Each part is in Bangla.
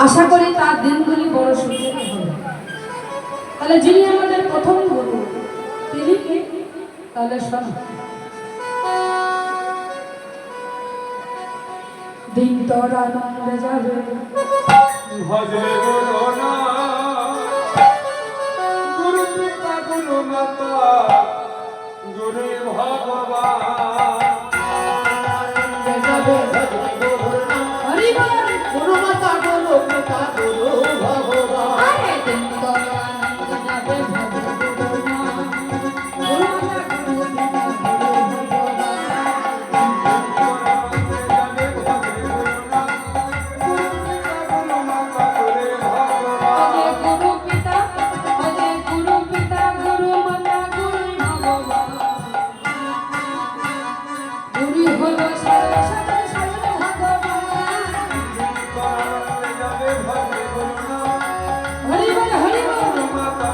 আশা করি তার দিনগুলি বড় সুখের হবে। তাহলে যিনি আমাদের প্রথম গুরু তিনি কে? তাহলে শোনো, দিন তোর আনন্দে যাবে ভজরে গুরু না গুরু পিতা গুরু মাতা গুরু ভগবান আনন্দে যাবে হরি বল গুরু মাতা গুরু পিতা গুরু ভগবান। আরে দিন তোর আনন্দে যাবে ভজরে গুরু না গুরু মাতা গুরু পিতা গুরু ভগবান। अजय गुरु पिता गुरु माता गुरु भगवान। गुरु हलो सर्व सकल सर्व भगवान। हरि बोल हरि बोल। গুরু মাতা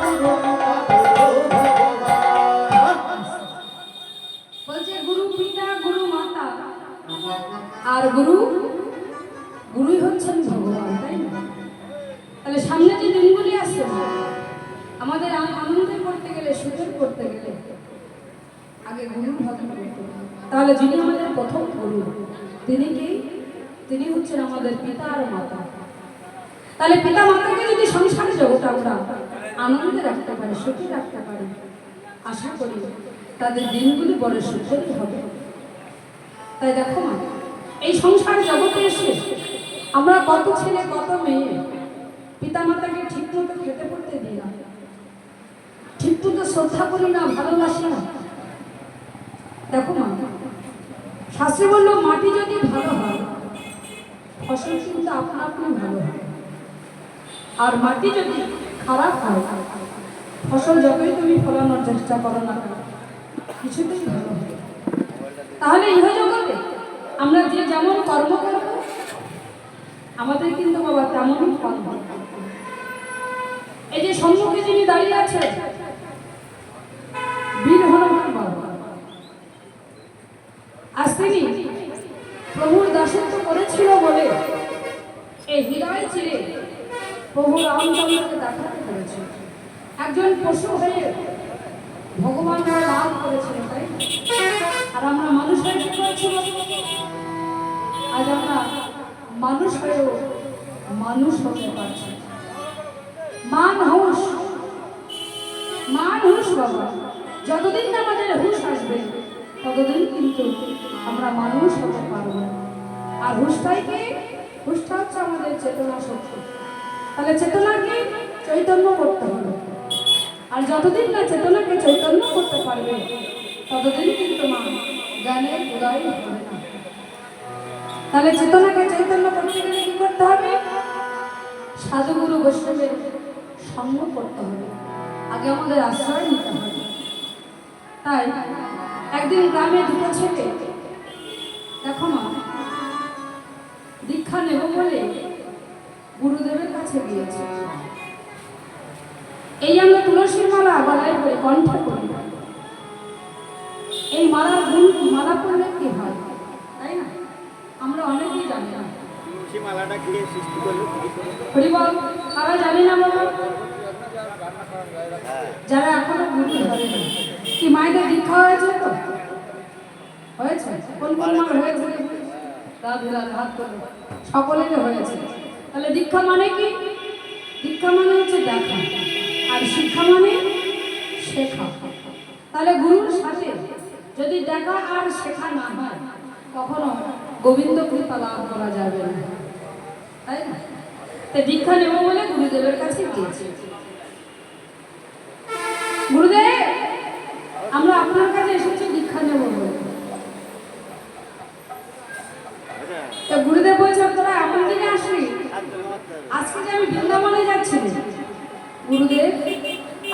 গুরু পিতা গুরু ভগবান। বলছে গুরু পিতা গুরু মাতা আর গুরুই হচ্ছেন ভগবান, তাই না? তাহলে সামনে যে দিনগুলি আসছে আমাদের আনন্দ করতে গেলে সুখের করতে গেলে আগে গুরু ভজন করতে হবে। তাহলে যিনি আমাদের প্রথম গুরু তিনি কি? তিনি হচ্ছেন আমাদের পিতা আর মাতা। তাহলে পিতা মাতাকে যদি সংসার জগৎ আমরা আনন্দে রাখতে পারি, সুখে রাখতে পারি, আশা করি তাদের দিনগুলি বড় সুখেরই হবে। তাই দেখো মা, এই সংসার জগতে এসে আমরা কত ছেলে কত মেয়ে পিতা মাতাকে ঠিক মতো খেতে পড়তে দিই না, ঠিক মতো শ্রদ্ধা করি না, ভালোবাসি না। দেখো মা, শাস্ত্রে বললো মাটি যদি ভালো হয় ফসল কিন্তু আপনা আপনি ভালো হয়, আর মাটি যদি খারাপ হয় ফসল যতই তুমি ফলানোর চেষ্টা করো না কিছুতেই ভালো হবে। তাহলে ইহ জগতে আমরা যে যেমন কর্ম করব আমাদের কিন্তু বাবা তেমনই ফল হবে। এই যে সম্মুখে যিনি দাঁড়িয়ে আছে বীর হনুমান বাবা, আজ তিনি প্রভুর দাসত্ব করেছিল বলে এই হৃদয় চিরে প্রভু রামচন্দ্রকে দেখাতে পেরেছে। একজন পশু হয়ে ভগবানরা লাভ করেছিল, তাই না? আর আমরা মানুষ হয়ে কি করেছি? আজ আমরা মানুষ হয়েও মানুষ হতে পারছি। মান হুঁশ বাবা, যতদিন না আমাদের হুঁশ আসবে ততদিন কিন্তু আমরা মানুষ হতে পারবো। আর হুঁশটা হচ্ছে আমাদের চেতনা শক্তি। তাহলে চেতনাকে চৈতন্য করতে হবে, আর যতদিন না চেতনাকে চৈতন্য করতে পারবে ততদিন কিন্তু মা জ্ঞানের উদয় হবে না। তাহলে চেতনাকে চৈতন্য করতে গেলে কি করতে হবে? সাধুগুরু বৈষ্ণবের সঙ্গ করতে হবে, আগে আমাদের আশ্রয় নিতে হবে। তাই একদিন গ্রামে দুটো ছেলে দেখো মা দীক্ষা নেব বলে গুরুদেবের কাছে গিয়েছে। এই আমরা তুলসীর মালা গলায় পরে কণ্ঠে করি, এই মালার গুণ মালা পড়লে কি হয়, তাই না? আমরা অনেকেই জানি না। মালাটা কে সৃষ্টি করলো? হরিবল তারা জানি না বাবা, যারা এখনো গুরু ধরেনি। কি মায়েদের দীক্ষা হয়েছে? তো হয়েছে। কোন কোন মার হয়েছে? হাত করে সকলেরই হয়েছে। তাহলে দীক্ষা মানে কি? দীক্ষা মানে হচ্ছে দেখা, আর শিক্ষা মানে শেখা। তাহলে গুরুর সাথে যদি দেখা আর শেখা না হয় কখনো গোবিন্দ কৃপা লাভ করা যাবে না, তাই না? তাই দীক্ষা নেব বলে গুরুদেবের কাছে গিয়েছি। গুরুদেব, আমরা আপনার কাছে এসেছি দীক্ষা নেব বলে। তো গুরুদেব বলছে তোরা এমন দিনে আসলি, আজকে যে আমি বৃন্দাবনে যাচ্ছি। গুরুদেব,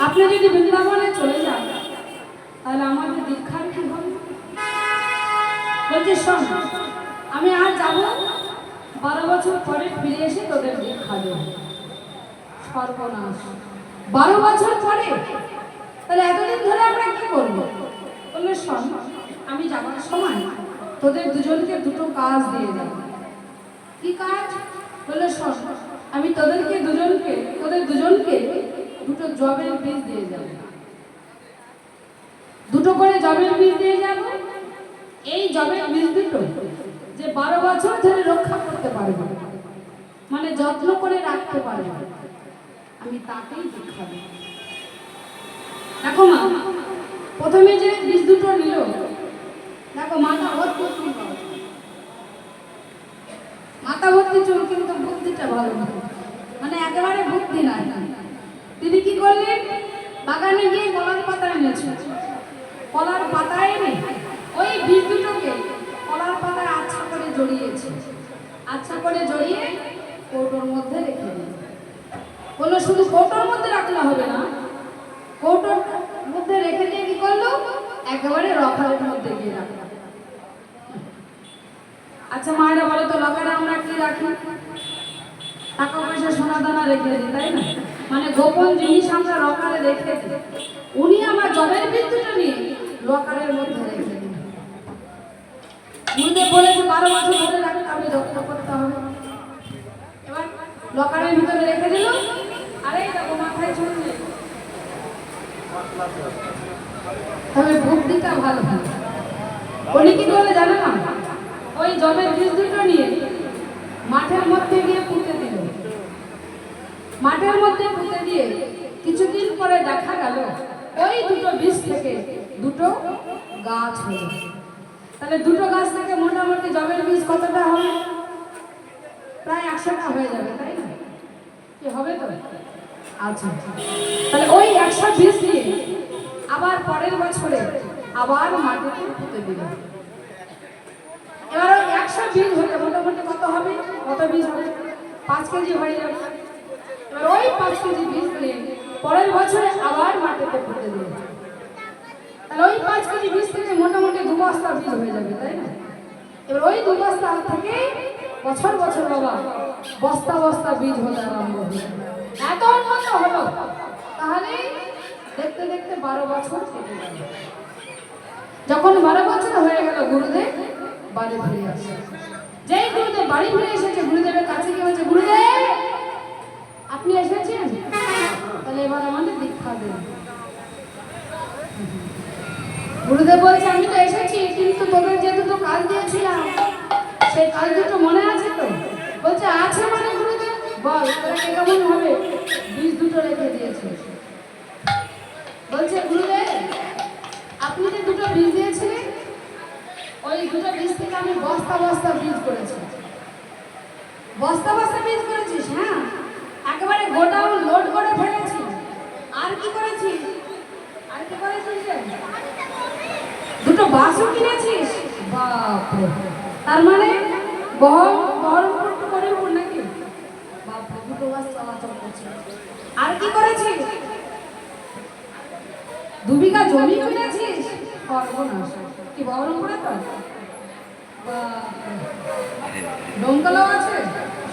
আপনি যদি বৃন্দাবনে চলে যান তাহলে আমাদের দীক্ষার কি হবে? বলছে শোন, আমি আর যাব 12 বছর পরে ফিরে এসে তোদের দীক্ষা দেব। সর্বনাশ, 12 বছর পরে? তাহলে এতদিন ধরে আমরা কি করবো? বললে শোন, আমি যাবার সময় তোদের দুজনকে দুটো কাজ দিয়ে যাব। কি কাজ? বলে শোন, আমি তোদের দুজনকে দুটো জবের বীজ দিয়ে যাব। দুটো করে জবের বীজ দিয়ে যাব। এই জবের বীজ দুটো যে 12 বছর ধরে রক্ষা করতে পারবে, মানে যত্ন করে রাখতে পারবে, আমি তাকেই দীক্ষা দেব। দেখো মা, প্রথমে যে বীজ দুটো নিল, দেখো মাথা ভর্তি চুল, মাথা ভর্তি চুল, কিন্তু বুদ্ধিটা ভালো না, মানে একেবারে বুদ্ধি নাই। তিনি কি করলেন? বাগানে গিয়ে কলার পাতা এনেছে। কলার পাতায় এনে ওই বীজ দুটোকে কলার পাতায় আচ্ছা করে জড়িয়েছে। আচ্ছা করে জড়িয়ে কৌটোর মধ্যে রেখে দিয়েছে। বললো শুধু কৌটোর মধ্যে রাখলে হবে না, কৌটোর মধ্যে রেখে দিয়ে কি করলো? একেবারে রখারের মধ্যে গিয়ে রাখলো। আচ্ছা মায়েরা বলো তো, লকারে আমরা কি রাখি? টাকা পয়সা সোনা দানা রেখে দিই, তাই না? মানে গোপন জিনিস আমরা লকারে রেখে দিই। উনি আমার জবের বীজ দুটো নিয়ে লকারের মধ্যে রেখে দিন। গুরুদেব বলেছে 12 বছর ধরে রাখতে হবে, যত্ন করতে হবে। এবার লকারের ভিতরে রেখে দিল। আরে দেখো মাথায় চলছে, তবে বুদ্ধিটা ভালো। উনি কি করে জানে না? ওই জবের বীজ দুটো নিয়ে মাঠের মধ্যে গিয়ে পুঁতে দিল। মাঠের মধ্যে পুঁতে দিয়ে কিছুদিন পরে দেখা গেল ওই দুটো বীজ থেকে দুটো গাছ হলো। তাহলে দুটো গাছ থেকে মোটামুটি জবের বীজ কতটা হবে? প্রায় 100টা হয়ে যাবে, তাই না? কি হবে তো? আচ্ছা, তাহলে ওই 100 বীজ দিয়ে আবার পরের বছরে আবার মাটিতে পুঁতে দিল। এবার ওই 100 বীজ হলে মোটামুটি কত হবে? কত বীজ হবে? 5 কেজি হয়ে যাবে। এবার ওই 5 কেজি বীজ নিয়ে পরের বছরে আবার মাটিতে পুঁতে দিল। তাহলে ওই 5 কেজি বীজ থেকে মোটামুটি 2 বস্তা বীজ হয়ে যাবে, তাই না? এবার ওই 2 বস্তা থেকে বছর বছর বাবা বস্তা বস্তা বীজ হতে আরম্ভ হলো। এত উন্নত হলো। তাহলে দেখতে দেখতে 12 বছর কেটে গেল। যখন 12 বছর হয়ে গেল, গুরুদেব বাড়ি ফিরে আসে। যেই গুরুদেব বাড়ি ফিরে এসেছে, গুরুদেবের কাছে গিয়ে বলছে, গুরুদেব আপনি এসেছেন, তাহলে এবার আমাদের দীক্ষা দেন। গুরুদেব বলছে, আমি তো এসেছি, কিন্তু তোদের যে দুটো কাজ দিয়েছিলাম সেই কাজ দুটো মনে আছে তো? বলছে আছে। মানে গুরুদেব বল, তোরা কেমন হবে? বীজ দুটো রেখে দিয়েছে। বলছে গুরুদেব আপনি যে দুটো বীজ দিয়েছিলেন, ওই দুটো বীজ থেকে আমি বস্তা বস্তা বীজ করেছি। বস্তা বস্তা বীজ করেছিস? হ্যাঁ, একেবারে গোডাউন লোড করে ফেলেছি। আর কি করেছিস? আর কি করেছিস রে? দুটো বাসও কিনেছিস? বাপরে, তার মানে বহরমপুর টু করিমপুর নাকি? বাপরে, দুটো বাস চলাচল করছে। আর কি করেছিস? 2 বিঘা জমি কিনেছিস? সর্বনাশ। কি বহরমপুরে তো? ডোমকলাও আছে?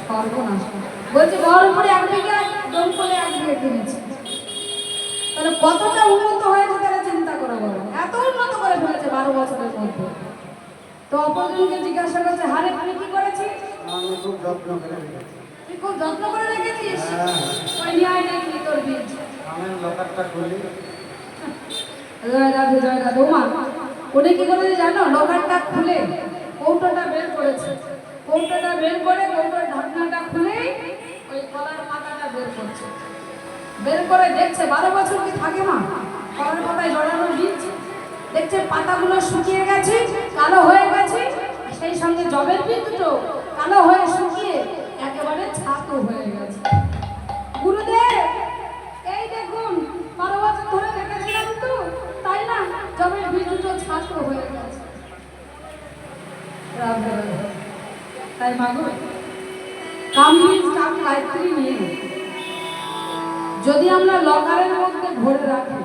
সর্বনাশ। বলছি বহরমপুরে 1 বিঘা, ডোমকলে 1 বিঘা কিনেছি। তাহলে কতটা উন্নত হয়েছে তাহলে চিন্তা করে বলো। এত উন্নত করে ফেলেছে 12 বছরের মধ্যে। তো অপরজনকে জিজ্ঞাসা করছে, হারে তুমি কি করেছিস? আমি খুব যত্ন করে রেখেছি। তুই খুব যত্ন করে রেখেছিস? হ্যাঁ। ওই নিয়ে নাকি তোর বীজ? আমি লোকারটা খুলি। জয় রাধে জয় রাধে। ওমা, উনি কি করেছে জানো? লোকারটা খুলে কৌটোটা বের করেছে। কৌটোটা বের করে কৌটোর ঢাকনাটা খুলে ওই কলার পাতাটা বের করছে। বের করে দেখছে 12 বছর কি থাকে মা কলার পাতায় জড়ানো বীজ। দেখছে পাতাগুলো শুকিয়ে গেছে, কালো হয়ে গেছে, সেই সঙ্গে জবের বীজ দুটো কালো হয়ে শুকিয়ে একেবারে ছাতু হয়ে গেছে। গুরুদেব এই দেখুন 12 বছর ধরে রেখেছিলাম তো, তাই না জবের বীজ দুটো ছাতু হয়ে গেছে। রাধে রাধে। তাই মাগো, কাম বীজ কাম গায়ত্রী নিয়ে যদি আমরা লকারের মধ্যে ভরে রাখি,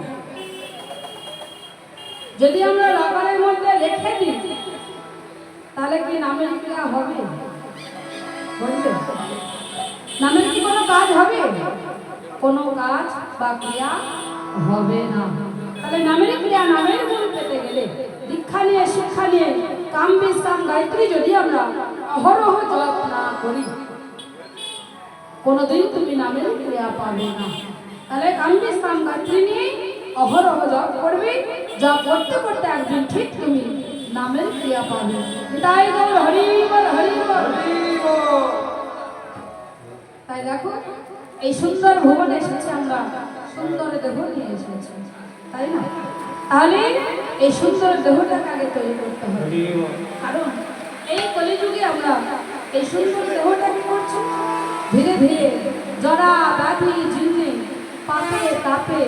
যদি আমরা লকারের মধ্যে রেখে দিই, তাহলে কি নামের ক্রিয়া হবে? বলবে নামের কি কোনো কাজ হবে? কোনো কাজ বা ক্রিয়া হবে না। তাহলে নামের ক্রিয়া, নামের গুণ পেতে গেলে দীক্ষা নিয়ে নিয়ে কাম বিশ্রাম গায়ত্রী যদি আমরা অহরহ জপ না করি, কোনোদিন তুমি নামের ক্রিয়া পাবে না। তাহলে কাম বিশ্রাম গায়ত্রী নিয়ে অহরহ জপ করবে, জপ করতে করতে একদিন ঠিক তুমি নামের ক্রিয়া পাবে। তাই গৌর হরি বল, হরি বল। তাই দেখো এই সুন্দর ভুবনে এসেছে, আমরা সুন্দর দেহ নিয়ে এসেছি, তাই না? তাহলে এই সুন্দর দেহটাকে আগে তৈরি করতে হবে, কারণ এই কলিযুগে আমরা এই সুন্দর দেহটাকে করছি ধীরে ধীরে জরা ব্যাধি জিন্নে পাপে তাপে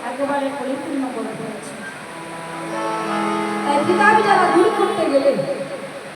একেবারে পরিপূর্ণ করে ফেলেছি। তাই কিতাব যারা দূর করতে গেলে